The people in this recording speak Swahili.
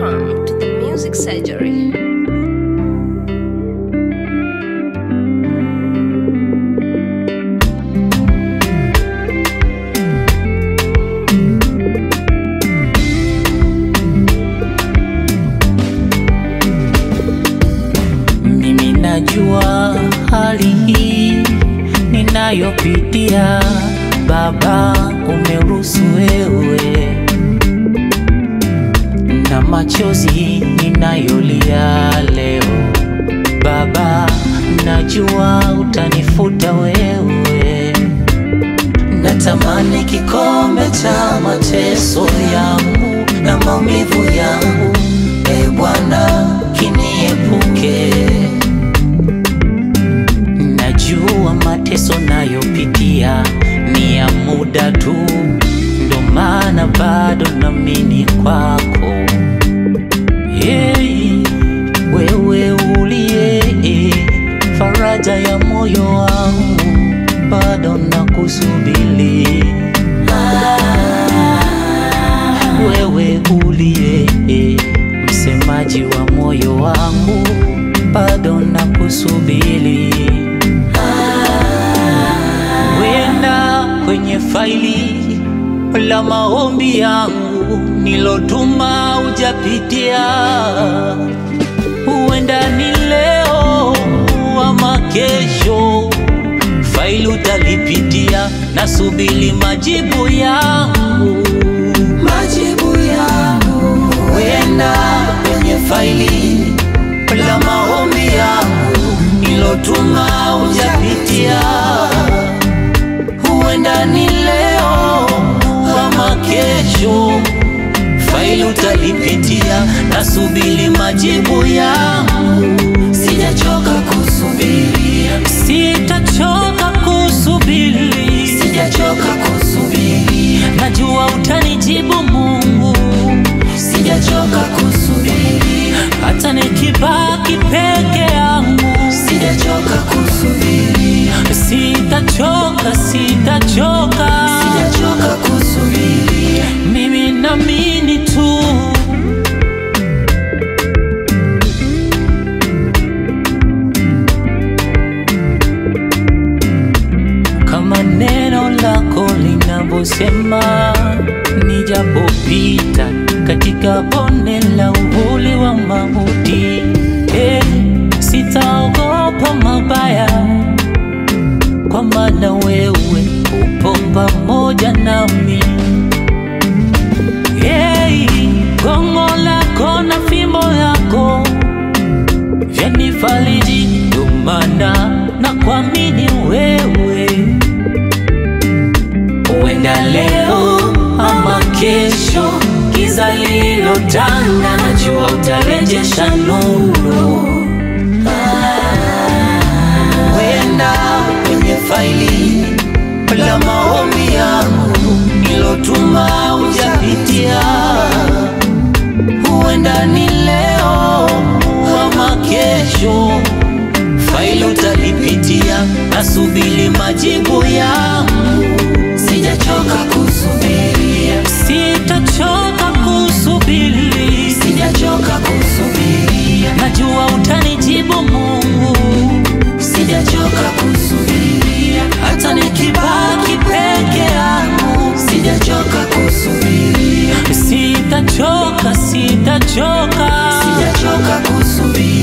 Welcome to the Music Surgery. Mimi najua hali hii ninayopitia, Baba umeruhusu wewe, na machozi ninayolia leo, Baba najua utanifuta wewe. Natamani kikombe cha mateso yangu na maumivu yangu, Bwana kiniepuke. Najua mateso nayopitia ni ya muda tu, ndo maana bado naamini kwako. Wewe uliye faraja ya moyo wangu, bado nakusubiri. Wewe uliye msemaji wa moyo wangu, bado nakusubiri. Wenda kwenye faili la maombi yangu nilotuma hujapitia, huenda ni leo ama kesho faili utalipitia. Nasubiri majibu yangu, wenda kwenye faili la maombi yangu nilotuma hujapitia, huenda ni leo ama kesho faili utalipitia. Nasubiri majibu yangu, sijachoka kusubiri, sitachoka kusubiri, sijachoka kusubiri. Najua utanijibu Mungu, sijachoka kusubiri. Hata nikibaki peke yangu, sijachoka kusubiri, sitachoka, sitachoka, sijachoka kusubiri. Mimi naamini tu, kama neno lako linavyosema, nijapopita katika bonde la uvuli wa mauti, sitaogopa mabaya, kwa maana wewe upo pamoja nami. Gongo lako na fimbo yako vyanifariji, ndo maana nakuamini wewe. Huenda leo ama kesho giza lililotanda, najua utarejesha nuru. Huenda kwenye faili la maombi yangu nilotuma hujapitia, huenda ni leo ama kesho faili utalipitia. Nasubiri majibu yangu, sijachoka kusubiri, sitachoka kusubiri, sijachoka kusubiri. Najua utanijibu Mungu, sijachoka kusubiri. Hata nikibaki peke yangu, sijachoka kusubiri, sitachoka, sitachoka, sijachoka kusubiri.